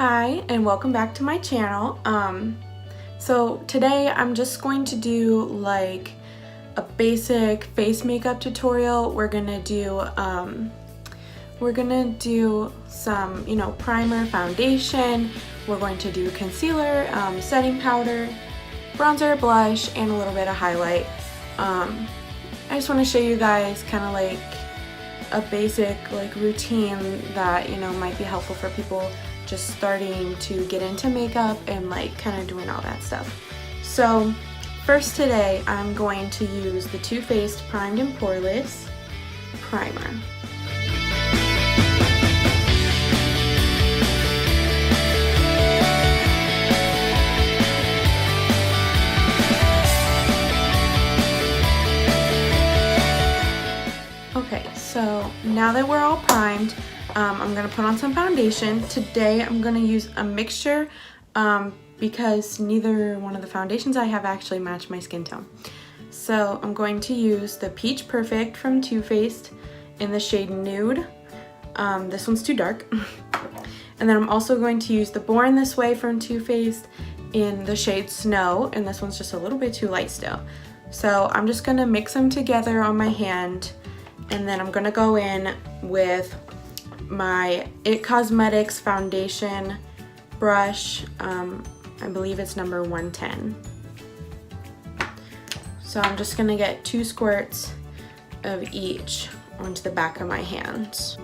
Hi and welcome back to my channel. So today I'm just going to do like a basic face makeup tutorial. We're gonna do some, primer, foundation. We're going to do concealer, setting powder, bronzer, blush, and a little bit of highlight. I just want to show you guys kind of like a basic routine that might be helpful for people just starting to get into makeup and kind of doing all that stuff. So first today I'm going to use the Faced Primed and Poreless primer. Okay, so now that we're all primed, I'm going to put on some foundation. Today I'm going to use a mixture because neither one of the foundations I have actually match my skin tone. So I'm going to use the Peach Perfect from Too Faced in the shade Nude. This one's too dark. And then I'm also going to use the Born This Way from Too Faced in the shade Snow, and this one's just a little bit too light still. So I'm just going to mix them together on my hand, and then I'm going to go in with my It Cosmetics foundation brush. I believe it's number 110. So I'm just gonna get 2 squirts of each onto the back of my hands.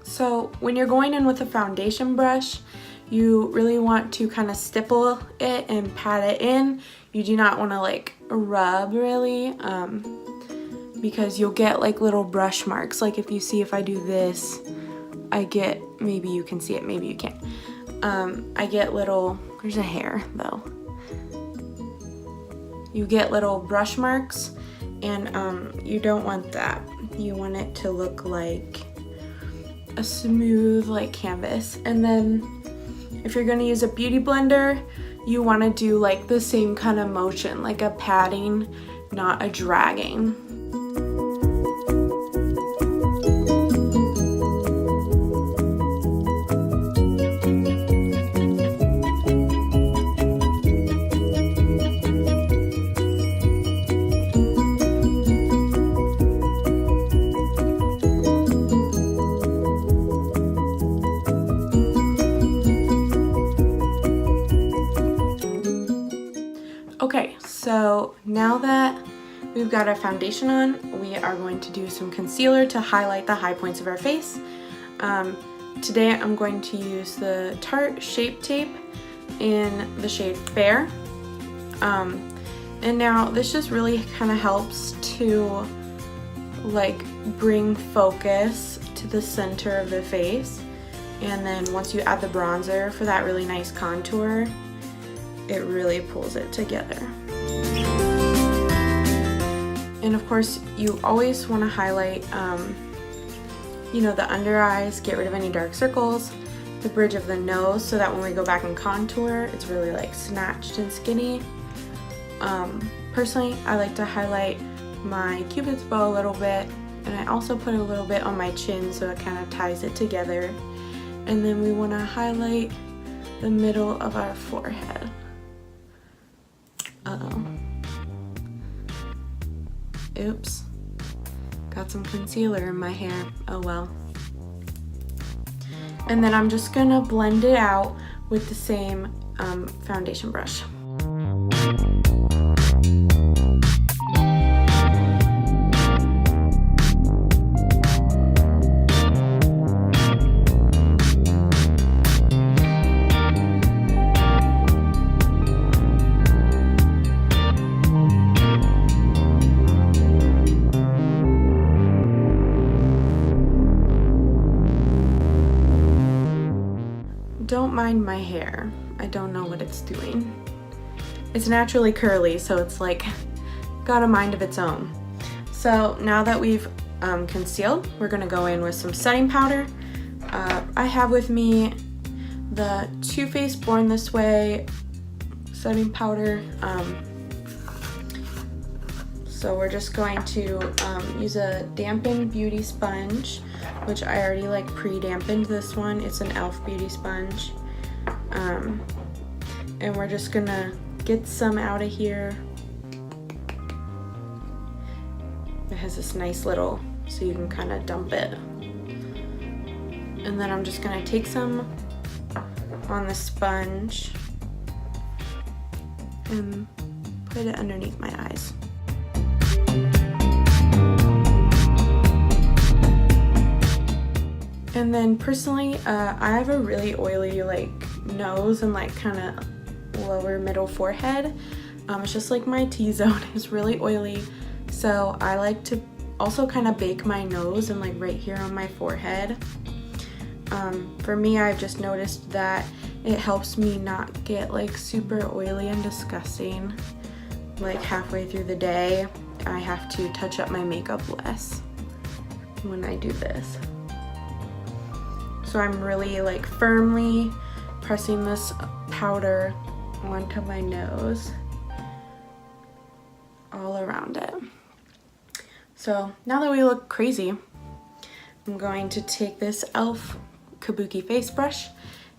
So when you're going in with a foundation brush, you really want to kind of stipple it and pat it in. You do not want to rub really, because you'll get little brush marks. If I do this, I get, maybe you can see it, maybe you can't. I get little, there's a hair though. You get little brush marks, and you don't want that. You want it to look like a smooth canvas. And then if you're going to use a beauty blender, you want to do the same kind of motion, like a patting, not a dragging. Okay, so now that we've got our foundation on, we are going to do some concealer to highlight the high points of our face. Today I'm going to use the Tarte Shape Tape in the shade Fair. And now this just really kind of helps to bring focus to the center of the face. And then once you add the bronzer for that really nice contour, it really pulls it together. And of course, you always want to highlight, the under eyes, get rid of any dark circles, the bridge of the nose, so that when we go back and contour, it's really snatched and skinny. Personally, I like to highlight my cupid's bow a little bit, and I also put a little bit on my chin so it kind of ties it together. And then we want to highlight the middle of our forehead. Uh-oh. Oops. Got some concealer in my hair. Oh well. And then I'm just gonna blend it out with the same foundation brush. Don't mind my hair. I don't know what it's doing. It's naturally curly, so it's got a mind of its own. So now that we've concealed, we're gonna go in with some setting powder. I have with me the Too Faced Born This Way setting powder. So we're just going to use a dampened beauty sponge, which I already like pre-dampened this one. It's an e.l.f. beauty sponge. And we're just gonna get some out of here. It has this nice little, so you can kind of dump it. And then I'm just gonna take some on the sponge and put it underneath my eyes. And then personally, I have a really oily like nose and like kind of lower middle forehead. It's just like my T-zone is really oily. So I like to also kind of bake my nose and like right here on my forehead. For me, I've just noticed that it helps me not get like super oily and disgusting. Like halfway through the day, I have to touch up my makeup less when I do this. So I'm really like firmly pressing this powder onto my nose, all around it. So now that we look crazy, I'm going to take this e.l.f. Kabuki Face Brush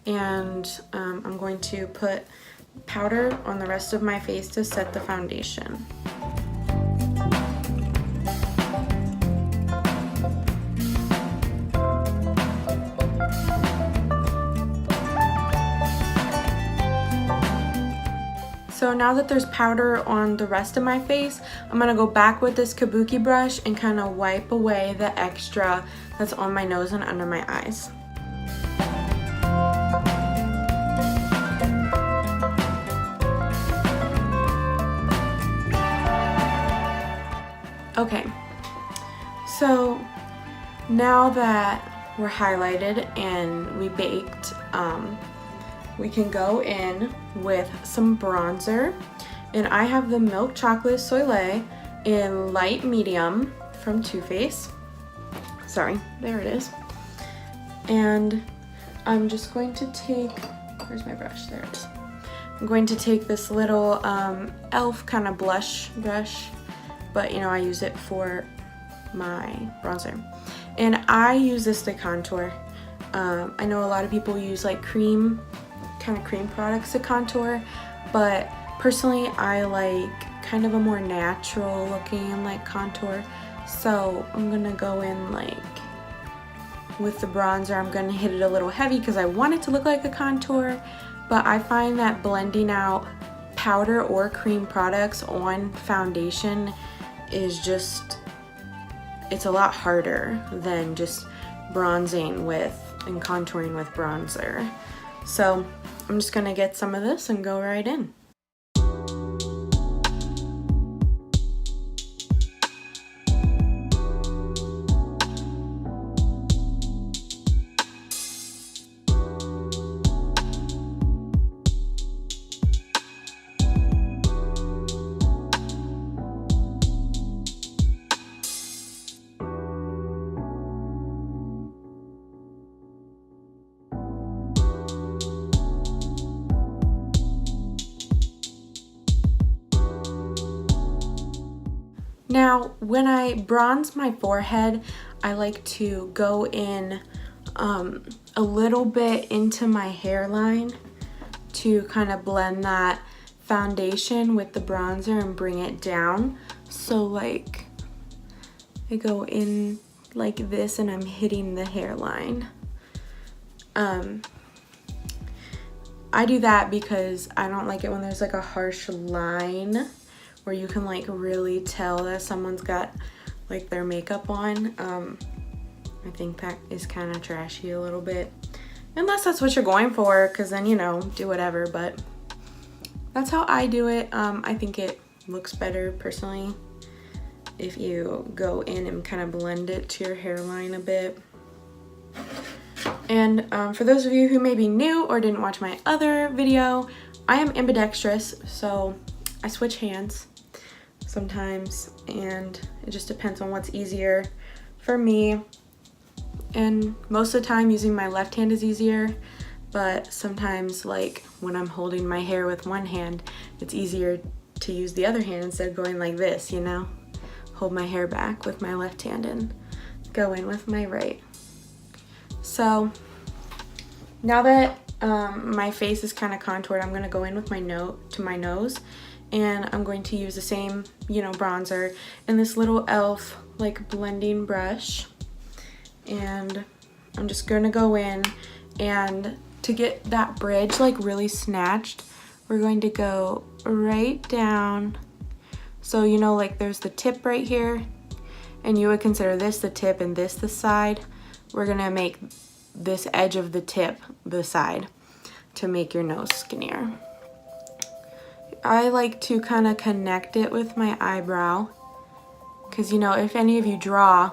and I'm going to put powder on the rest of my face to set the foundation. So now that there's powder on the rest of my face, I'm gonna go back with this Kabuki brush and kind of wipe away the extra that's on my nose and under my eyes. Okay, so now that we're highlighted and we baked, we can go in with some bronzer, and I have the Milk Chocolate Soleil in light medium from Too Faced. Sorry, there it is. And I'm just going to take, where's my brush? There it is. I'm going to take this little e.l.f. kind of blush brush, but you know, I use it for my bronzer. And I use this to contour. I know a lot of people use like cream products to contour, but personally I like kind of a more natural looking like contour. So I'm gonna go in like with the bronzer. I'm gonna hit it a little heavy because I want it to look like a contour, but I find that blending out powder or cream products on foundation is just, it's a lot harder than just bronzing with and contouring with bronzer. So I'm just gonna get some of this and go right in. Now, when I bronze my forehead, I like to go in a little bit into my hairline to kind of blend that foundation with the bronzer and bring it down. So like, I go in like this and I'm hitting the hairline. I do that because I don't like it when there's like a harsh line where you can like really tell that someone's got like their makeup on. I think that is kind of trashy a little bit, unless that's what you're going for, because then, you know, do whatever. But that's how I do it. I think it looks better personally if you go in and kind of blend it to your hairline a bit. And for those of you who may be new or didn't watch my other video, I am ambidextrous, so I switch hands sometimes, and it just depends on what's easier for me. And most of the time using my left hand is easier, but sometimes like when I'm holding my hair with one hand, it's easier to use the other hand instead of going like this, you know? Hold my hair back with my left hand and go in with my right. So now that my face is kind of contoured, I'm gonna go in with my nose, and I'm going to use the same, you know, bronzer and this little e.l.f. like blending brush, and I'm just gonna go in, and to get that bridge like really snatched, we're going to go right down. So you know, like there's the tip right here, and you would consider this the tip and this the side. We're gonna make this edge of the tip the side to make your nose skinnier. I like to kind of connect it with my eyebrow, because you know, if any of you draw,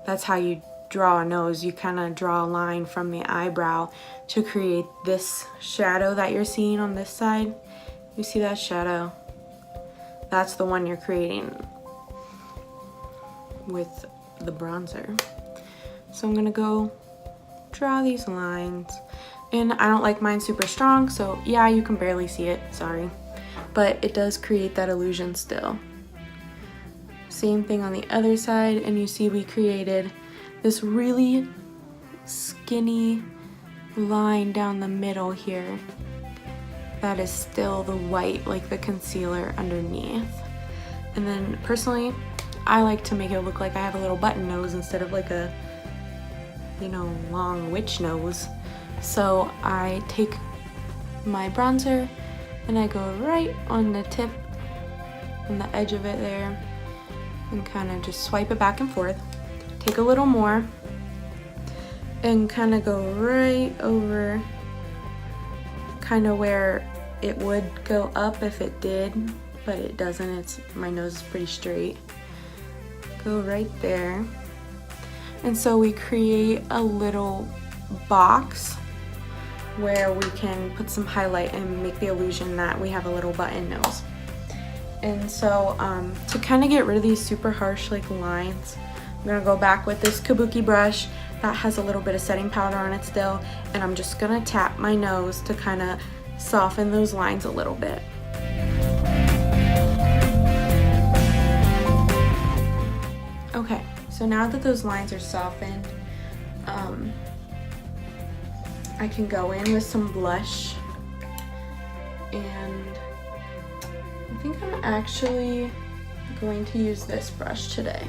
that's how you draw a nose. You kind of draw a line from the eyebrow to create this shadow that you're seeing on this side. You see that shadow? That's the one you're creating with the bronzer. So I'm gonna go draw these lines, and I don't like mine super strong, so yeah, you can barely see it, sorry, but it does create that illusion still. Same thing on the other side, and you see we created this really skinny line down the middle here that is still the white, like the concealer underneath. And then personally, I like to make it look like I have a little button nose instead of like a, you know, long witch nose. So I take my bronzer and I go right on the tip, on the edge of it there, and kind of just swipe it back and forth. Take a little more and kind of go right over, kind of where it would go up if it did, but it doesn't. My nose is pretty straight. Go right there. And so we create a little box where we can put some highlight and make the illusion that we have a little button nose. And so to kind of get rid of these super harsh like lines, I'm gonna go back with this Kabuki brush that has a little bit of setting powder on it still, and I'm just gonna tap my nose to kind of soften those lines a little bit. Okay, so now that those lines are softened, I can go in with some blush, and I think I'm actually going to use this brush today.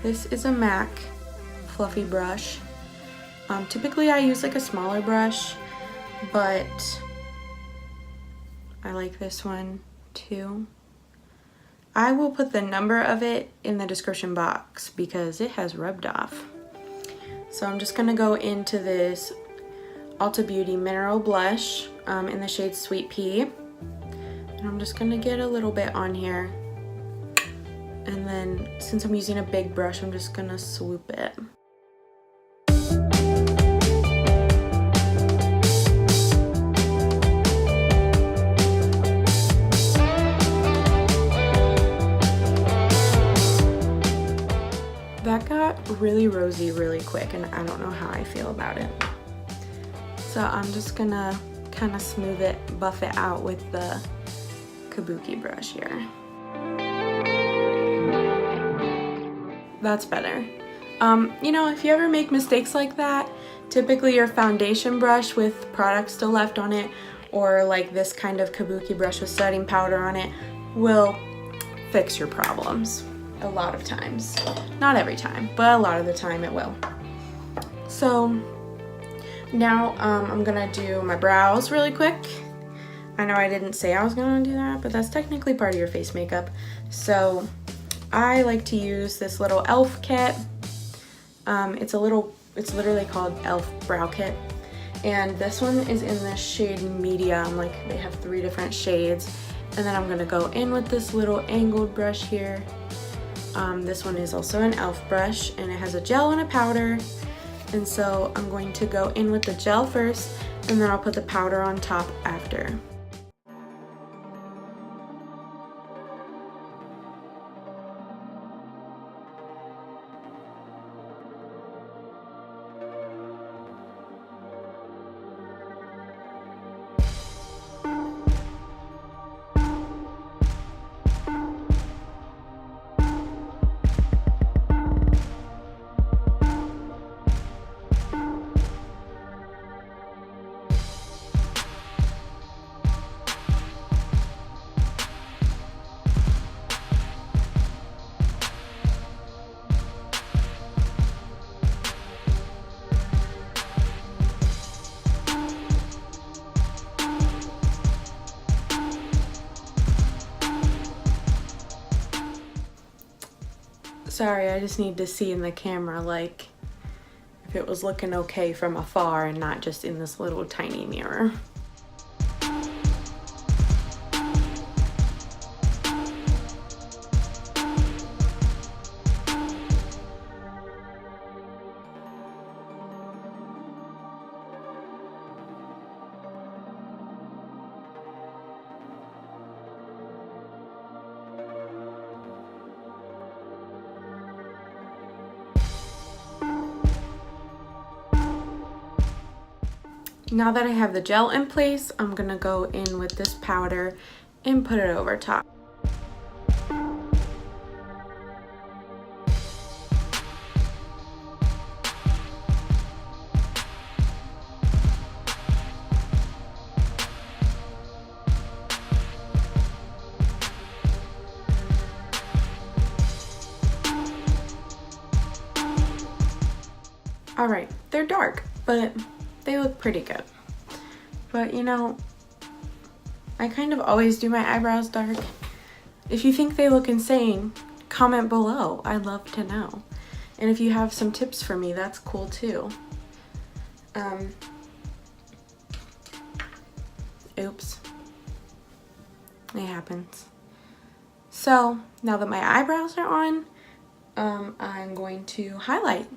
This is a M.A.C fluffy brush. Typically I use like a smaller brush, but I like this one too. I will put the number of it in the description box because it has rubbed off. So I'm just gonna go into this Ulta Beauty Mineral Blush in the shade Sweet Pea. And I'm just gonna get a little bit on here. And then since I'm using a big brush, I'm just gonna swoop it. That got really rosy really quick, and I don't know how I feel about it. So I'm just gonna kind of smooth it, buff it out with the Kabuki brush here. That's better. You know, if you ever make mistakes like that, typically your foundation brush with product still left on it, or like this kind of Kabuki brush with setting powder on it, will fix your problems. A lot of times. Not every time, but a lot of the time it will. So now I'm gonna do my brows really quick. I know I didn't say I was gonna do that, but that's technically part of your face makeup. So I like to use this little e.l.f. kit. It's literally called e.l.f. brow kit. And this one is in the shade medium, like they have 3 different shades. And then I'm gonna go in with this little angled brush here. This one is also an e.l.f. brush, and it has a gel and a powder. And so I'm going to go in with the gel first, and then I'll put the powder on top after. Sorry, I just need to see in the camera like if it was looking okay from afar and not just in this little tiny mirror. Now that I have the gel in place, I'm gonna go in with this powder and put it over top. All right, they're dark, but they look pretty good. But you know, I kind of always do my eyebrows dark. If you think they look insane, comment below. I'd love to know. And if you have some tips for me, that's cool too. Oops. It happens. So now that my eyebrows are on, I'm going to highlight.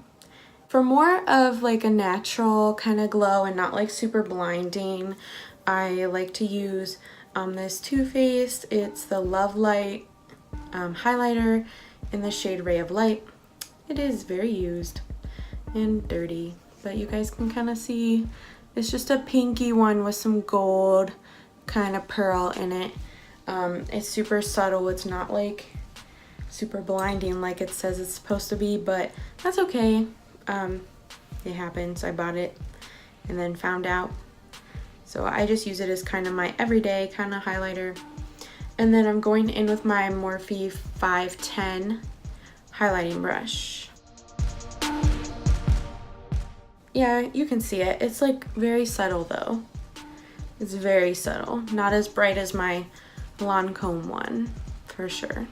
For more of like a natural kind of glow and not like super blinding, I like to use this Too Faced. It's the Love Light highlighter in the shade Ray of Light. It is very used and dirty, but you guys can kind of see it's just a pinky one with some gold kind of pearl in it. It's super subtle. It's not like super blinding like it says it's supposed to be, but that's okay. It happens. I bought it and then found out. So I just use it as kind of my everyday kind of highlighter. And then I'm going in with my Morphe M510 highlighting brush. Yeah, you can see it. It's like very subtle though. It's very subtle. Not as bright as my Lancome one, for sure.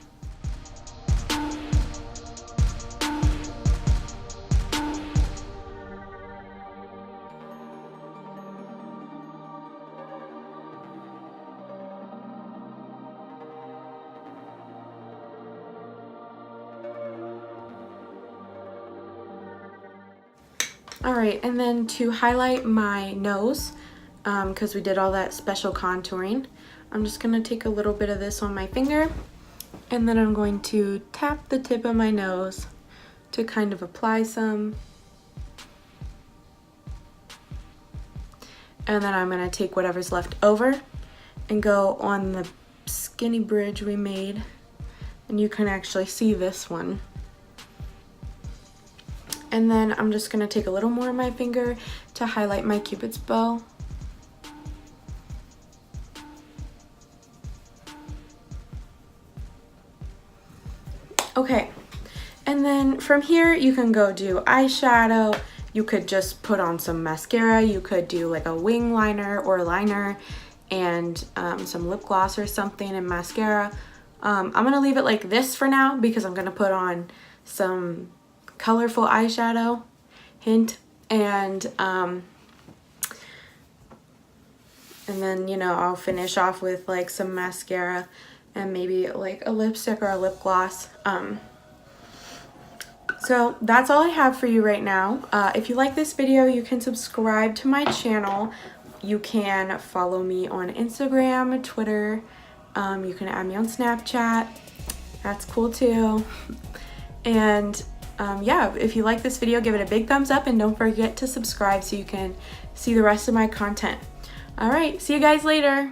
All right, and then to highlight my nose, because we did all that special contouring, I'm just gonna take a little bit of this on my finger, and then I'm going to tap the tip of my nose to kind of apply some. And then I'm gonna take whatever's left over and go on the skinny bridge we made, and you can actually see this one. And then I'm just gonna take a little more of my finger to highlight my Cupid's bow. Okay, and then from here you can go do eyeshadow. You could just put on some mascara. You could do like a wing liner or liner and some lip gloss or something and mascara. I'm gonna leave it like this for now because I'm gonna put on some colorful eyeshadow, hint, and then, you know, I'll finish off with like some mascara and maybe like a lipstick or a lip gloss. So that's all I have for you right now. If you like this video, you can subscribe to my channel. You can follow me on Instagram, Twitter. You can add me on Snapchat. That's cool too. And yeah, if you like this video, give it a big thumbs up and don't forget to subscribe so you can see the rest of my content. All right, see you guys later.